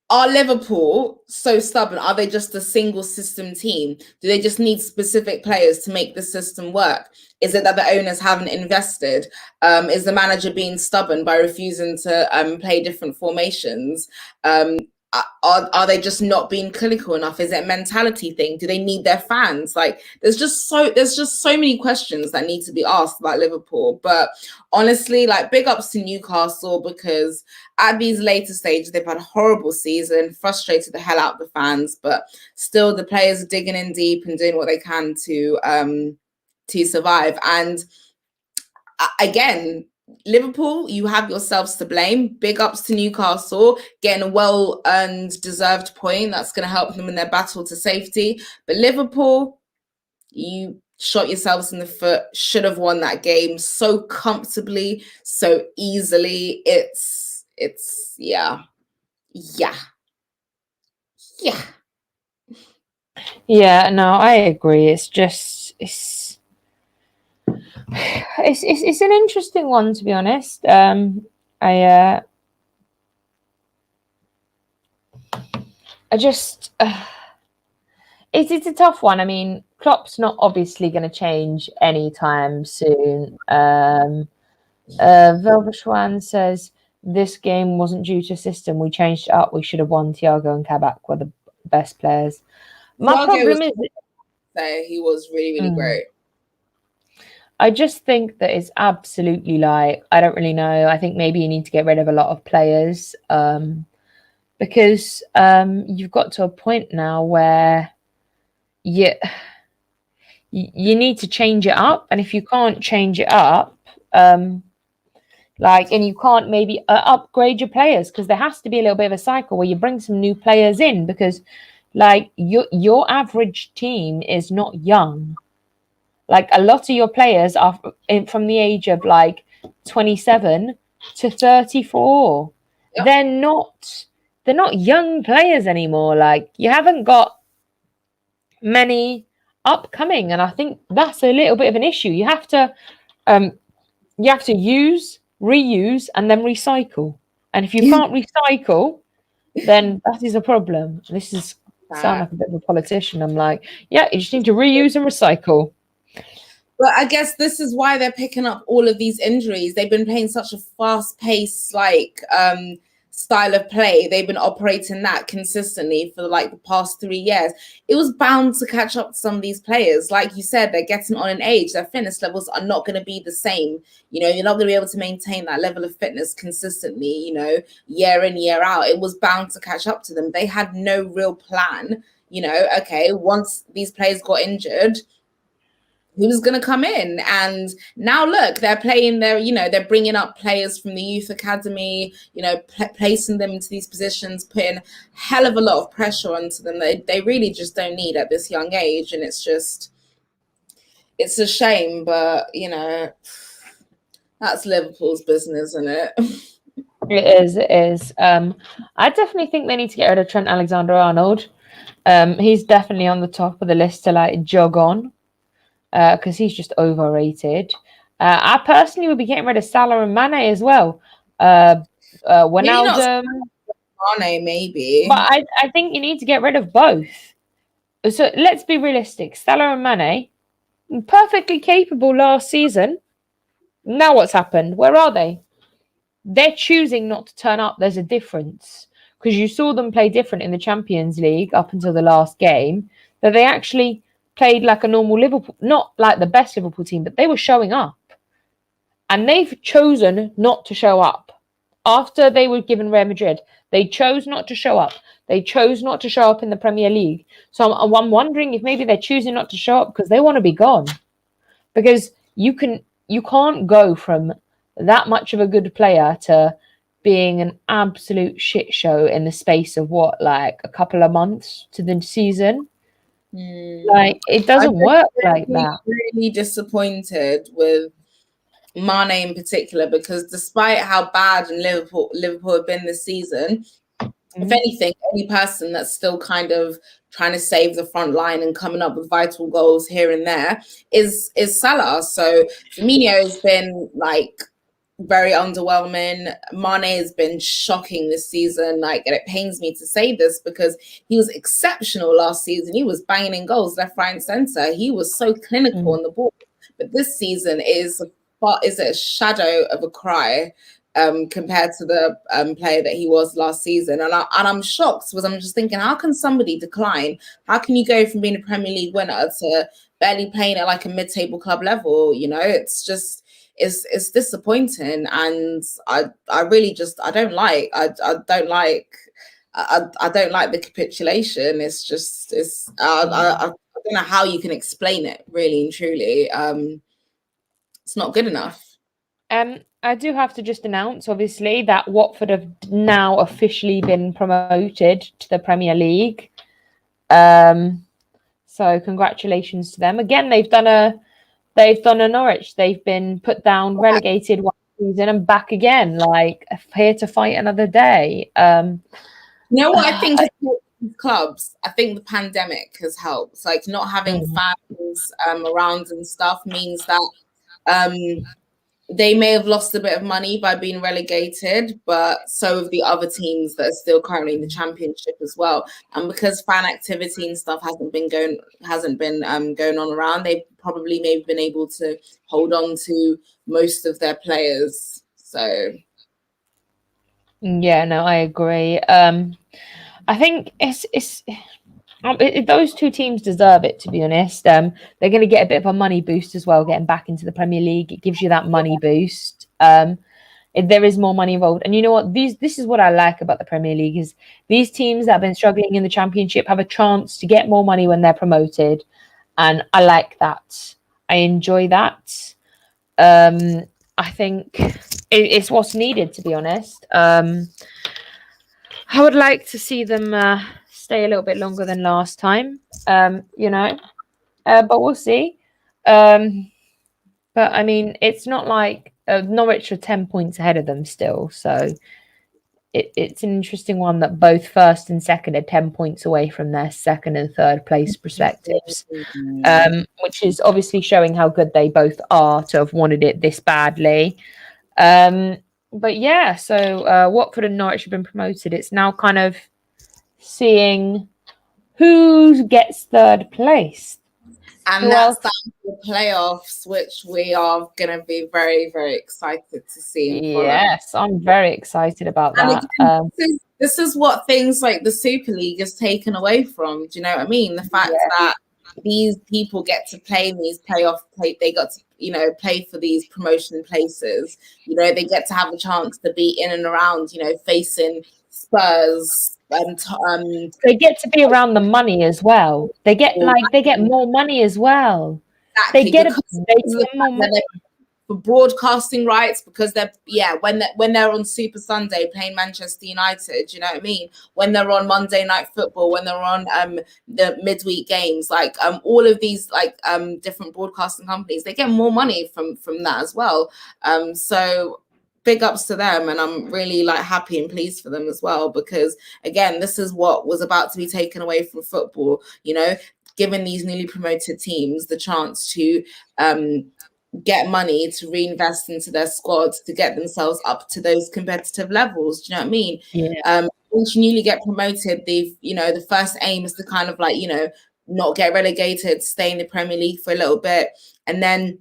are Liverpool so stubborn? Are they just a single system team? Do they just need specific players to make the system work? Is it that the owners haven't invested? Is the manager being stubborn by refusing to play different formations? Are they just not being clinical enough? Is it a mentality thing? Do they need their fans? Like, there's just so many questions that need to be asked about Liverpool. But honestly, like, big ups to Newcastle, because at these later stages they've had a horrible season, frustrated the hell out of the fans, but still the players are digging in deep and doing what they can to survive. And again, Liverpool, you have yourselves to blame. Big ups to Newcastle, getting a well-earned, deserved point that's going to help them in their battle to safety. But Liverpool, you shot yourselves in the foot. Should have won that game so comfortably, so easily. It's yeah. No, I agree. It's just it's an interesting one, to be honest. It's a tough one. I mean, Klopp's not obviously going to change anytime soon. Velveshwan says this game wasn't due to system. We changed it up. We should have won. Thiago and Kabak were the best players. My problem is he was really great. I just think that it's absolutely like, I don't really know. I think maybe you need to get rid of a lot of players because you've got to a point now where you need to change it up. And if you can't change it up, and you can't maybe upgrade your players, because there has to be a little bit of a cycle where you bring some new players in, because like your average team is not young. Like, a lot of your players are from the age of like 27 to 34. Yep. They're not young players anymore. Like, you haven't got many upcoming, and I think that's a little bit of an issue. You have to use, reuse, and then recycle. And if you can't recycle, then that is a problem. This is sound like a bit of a politician. I'm like, yeah, you just need to reuse and recycle. But I guess this is why they're picking up all of these injuries. They've been playing such a fast-paced, style of play. They've been operating that consistently for like the past 3 years. It was bound to catch up to some of these players. Like you said, they're getting on in age. Their fitness levels are not going to be the same. You know, you're not going to be able to maintain that level of fitness consistently, year in, year out. It was bound to catch up to them. They had no real plan. Okay, once these players got injured, who was going to come in? And now look, they're playing they're bringing up players from the youth academy, placing them into these positions, putting a hell of a lot of pressure onto them. They really just don't need at this young age. And it's a shame, but that's Liverpool's business, isn't it? It is. I definitely think they need to get rid of Trent Alexander-Arnold. He's definitely on the top of the list to jog on. Because he's just overrated. I personally would be getting rid of Salah and Mane as well. Wijnaldum. Mane, maybe. But I think you need to get rid of both. So let's be realistic. Salah and Mane, perfectly capable last season. Now what's happened? Where are they? They're choosing not to turn up. There's a difference. Because you saw them play different in the Champions League up until the last game. That they actually played like a normal Liverpool, not like the best Liverpool team, but they were showing up. And they've chosen not to show up. After they were given Real Madrid, they chose not to show up. They chose not to show up in the Premier League. So I'm wondering if maybe they're choosing not to show up because they want to be gone. Because you can't go from that much of a good player to being an absolute shit show in the space of what, like a couple of months to the season. Like it doesn't work like that. Really disappointed with Mane in particular, because despite how bad Liverpool have been this season, if anything, any person that's still kind of trying to save the front line and coming up with vital goals here and there is Salah. So Firmino has been like very underwhelming. Mane has been shocking this season. Like, and it pains me to say this because he was exceptional last season. He was banging in goals left, right, and centre. He was so clinical on the ball. But this season is a shadow of a cry compared to the player that he was last season. And I'm shocked because I'm just thinking, how can somebody decline? How can you go from being a Premier League winner to barely playing at like a mid-table club level? You know, it's just, it's disappointing. And I really just, I don't like the capitulation. It's just, I don't know how you can explain it, really and truly. It's not good enough. I do have to just announce, obviously, that Watford have now officially been promoted to the Premier League. So congratulations to them. Again, they've done a Norwich. They've been put down, relegated one season, and back again. Like, here to fight another day. You know what I think? Clubs, I think the pandemic has helped. Like, not having fans around and stuff means that they may have lost a bit of money by being relegated, but so have the other teams that are still currently in the Championship as well. And because fan activity and stuff hasn't been going on around, they've probably maybe been able to hold on to most of their players. So yeah, no, I agree. I think those two teams deserve it, to be honest. They're going to get a bit of a money boost as well, getting back into the Premier League. It gives you that money boost. There is more money involved. And you know what? This is what I like about the Premier League is these teams that have been struggling in the Championship have a chance to get more money when they're promoted. And I like that. I enjoy that. I think it's what's needed, to be honest. I would like to see them stay a little bit longer than last time, but we'll see. But I mean, it's not like Norwich are 10 points ahead of them still. So it's an interesting one that both first and second are 10 points away from their second and third place perspectives, which is obviously showing how good they both are to have wanted it this badly. But yeah, so Watford and Norwich have been promoted. It's now kind of seeing who gets third place. And that's the playoffs, which we are going to be very, very excited to see. Yes, I'm very excited about that. Again, this is what things like the Super League is taken away from. Do you know what I mean? The fact that these people get to play in these they got to, play for these promotion places. They get to have a chance to be in and around, facing Spurs. And they get to be around the money as well. They get more money as well. Exactly, they get more money for broadcasting rights, because when they're on Super Sunday playing Manchester United, you know what I mean? When they're on Monday Night Football, when they're on the midweek games, all of these different broadcasting companies, they get more money from that as well. So big ups to them, and I'm really happy and pleased for them as well, because again, this is what was about to be taken away from football, giving these newly promoted teams the chance to get money to reinvest into their squad to get themselves up to those competitive levels. Do you know what I mean? Yeah. Once you newly get promoted, the first aim is to kind of like, not get relegated, stay in the Premier League for a little bit. And then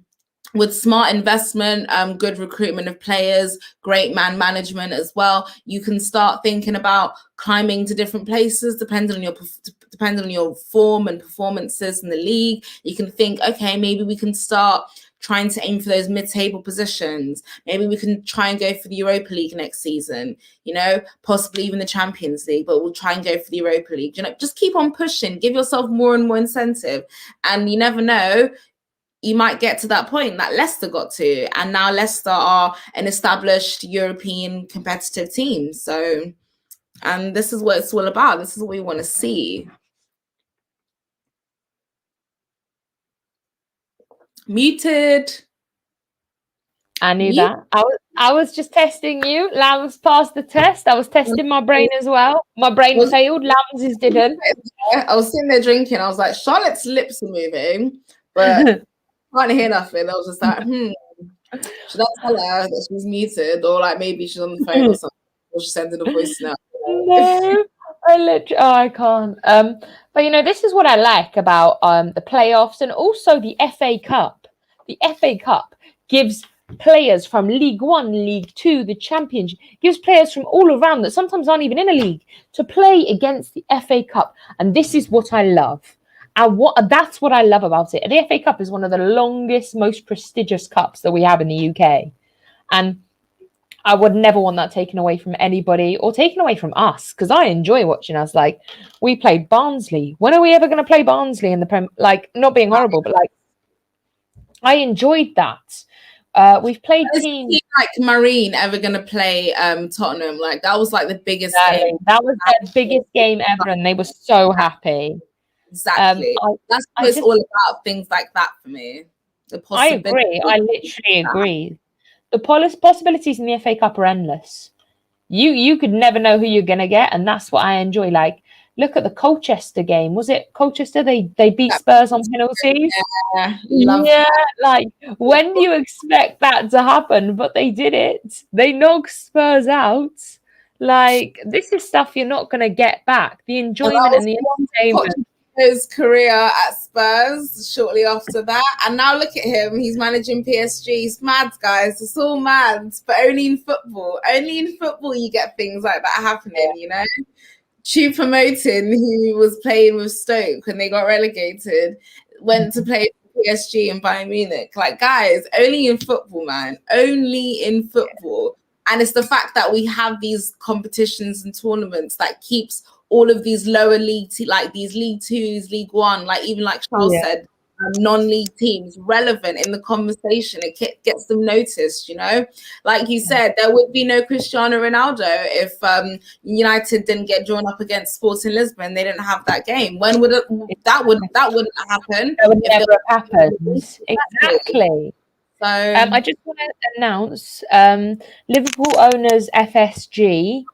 with smart investment, good recruitment of players, great man management as well, you can start thinking about climbing to different places depending on your form and performances in the league. You can think, okay, maybe we can start trying to aim for those mid-table positions. Maybe we can try and go for the Europa League next season, possibly even the Champions League, but we'll try and go for the Europa League. Just keep on pushing, give yourself more and more incentive. And you never know, you might get to that point that Leicester got to. And now Leicester are an established European competitive team. So, and this is what it's all about. This is what we want to see. Muted. I knew that. I was just testing you. Lambs passed the test. I was testing my brain as well. My brain failed. Lambs' didn't. I was sitting there drinking. I was like, Charlotte's lips are moving, but I can't hear nothing. I was just like, should I tell her that she's muted, or like maybe she's on the phone or something, or she's sending a voice now? No, I can't. But this is what I like about the playoffs and also the FA Cup. The FA Cup gives players from League One, League Two, the Championship, gives players from all around that sometimes aren't even in a league to play against the FA Cup. And this is what I love. And that's what I love about it. The FA Cup is one of the longest, most prestigious cups that we have in the UK. And I would never want that taken away from anybody or taken away from us, because I enjoy watching us. Like, we played Barnsley. When are we ever going to play Barnsley in the Prem? Like, not being horrible, but like, I enjoyed that. We've played teams like Marine ever going to play Tottenham. Like, that was like the biggest game. That was their biggest game ever, and they were so happy. Exactly. That's what it's all about, things like that for me. I agree. I literally agree. The possibilities in the FA Cup are endless. You could never know who you're going to get, and that's what I enjoy. Like, look at the Colchester game. Was it Colchester? They beat Spurs on penalties. Yeah. Like, when do you expect that to happen? But they did it. They knocked Spurs out. Like, this is stuff you're not going to get back. The enjoyment and the entertainment. His career at Spurs shortly after that, and now look at him. He's managing PSG. It's mad, guys. It's all mad, but only in football. Only in football you get things like that happening. Choupo-Moting, who was playing with Stoke when they got relegated, went to play for PSG and Bayern Munich. Like, guys, only in football, man. Only in football. And it's the fact that we have these competitions and tournaments that keeps all of these lower league, like these League Twos, League One, like even like Charles said, non-league teams relevant in the conversation. It gets them noticed, Like you said, there would be no Cristiano Ronaldo if United didn't get drawn up against Sporting Lisbon. They didn't have that game. When would that wouldn't happen? That would never have happened. Exactly. So I just want to announce Liverpool owners FSG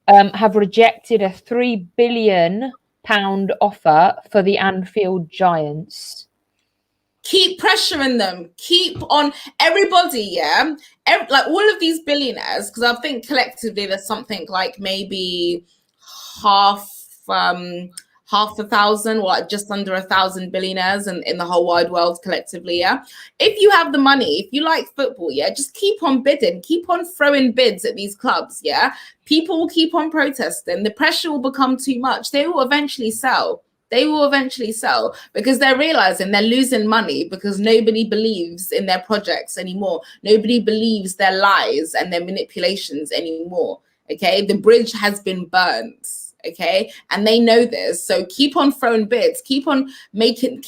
have rejected a £3 billion offer for the Anfield Giants. Keep pressuring them. Keep on everybody, like all of these billionaires, because I think collectively there's something like maybe half 1,000 or like just under 1,000 billionaires in the whole wide world collectively. If you have the money, if you like football, just keep on bidding, keep on throwing bids at these clubs. People will keep on protesting. The pressure will become too much. They will eventually sell. Because they're realizing they're losing money because nobody believes in their projects anymore. Nobody believes their lies and their manipulations anymore. Okay, the bridge has been burnt. Okay, and they know this. So keep on throwing bids. Keep on making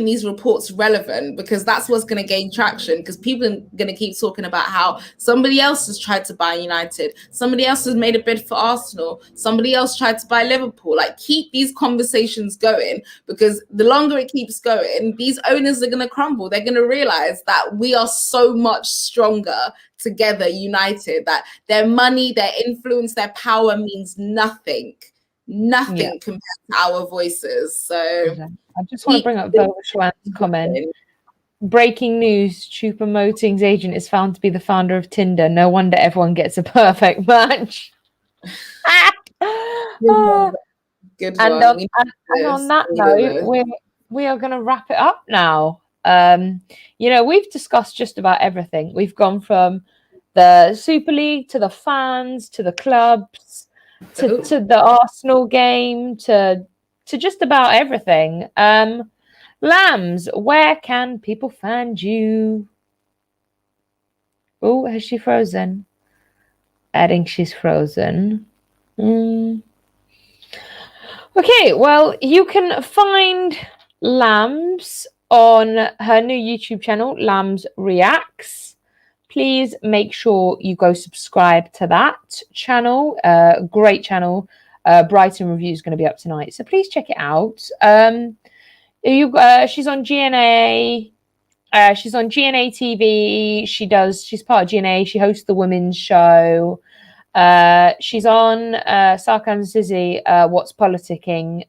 these reports relevant, because that's what's going to gain traction, because people are going to keep talking about how somebody else has tried to buy United, somebody else has made a bid for Arsenal, somebody else tried to buy Liverpool. Like, keep these conversations going, because the longer it keeps going, these owners are going to crumble. They're going to realize that we are so much stronger together, united, that their money, their influence, their power means nothing compared to our voices. So I just want to bring up Velvet Schwann's comment. breaking news: Choupo-Moting's agent is found to be the founder of Tinder. No wonder everyone gets a perfect match. Good And one. and on that note, we are going to wrap it up now. You know, we've discussed just about everything. We've gone from the Super League to the fans to the clubs to the Arsenal game to just about everything. Lambs, where can people find you? Oh, has she frozen? I think she's frozen. Okay, well, you can find Lambs on her new YouTube channel, Lambs Reacts. Please make sure you go subscribe to that channel. Great channel. Brighton review is going to be up tonight, so please check it out. She's on GNA. She's on GNA TV. She's part of GNA. She hosts the women's show. She's on Sarkhan Zizi, What's Politicking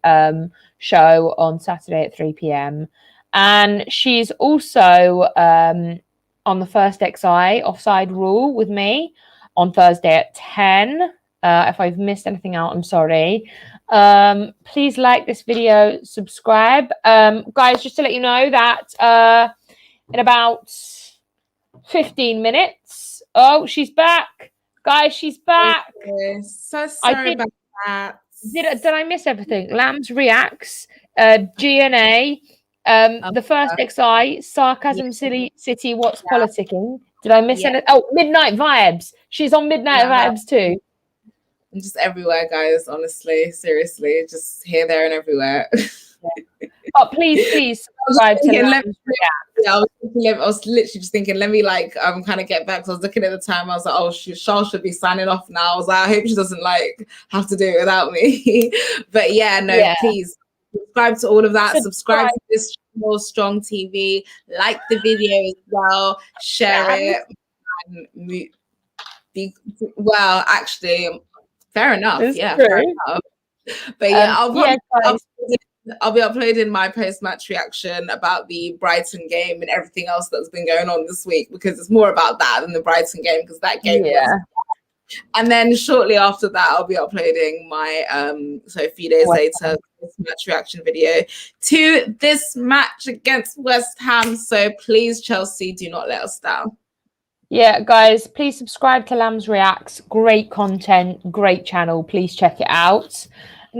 show on Saturday at 3 p.m. And she's also on the First XI Offside Rule with me on Thursday at 10. If I've missed anything out, I'm sorry. Please like this video, subscribe. Guys, just to let you know that in about 15 minutes... Oh, she's back. Guys, she's back. So sorry about that. Did I miss everything? Lambs Reacts, GNA, the First XI, Sarcasm City, What's Politicking. Did I miss anything? Oh, Midnight Vibes. She's on Midnight Vibes too. I'm just everywhere, guys. Honestly, seriously, just here, there, and everywhere. But please subscribe to Lambs Reacts. I was literally just thinking, let me kind of get back. So I was looking at the time. I was like, oh, Charles should be signing off now. I was like, I hope she doesn't have to do it without me. But please subscribe to all of that. Subscribe to this channel, Strong TV. Like the video as well. Share it. And actually, fair enough. Fair enough. But I'll be uploading my post-match reaction about the Brighton game and everything else that's been going on this week, because it's more about that than the Brighton game, because that game was... And then shortly after that, I'll be uploading my a few days later, post-match reaction video to this match against West Ham. So please, Chelsea, do not let us down. Yeah, guys, please subscribe to Lambs Reacts. Great content, great channel. Please check it out.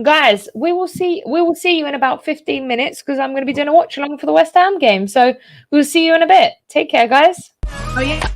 Guys, we will see you in about 15 minutes, because I'm going to be doing a watch along for the West Ham game. So we'll see you in a bit. Take care, guys. Oh yeah.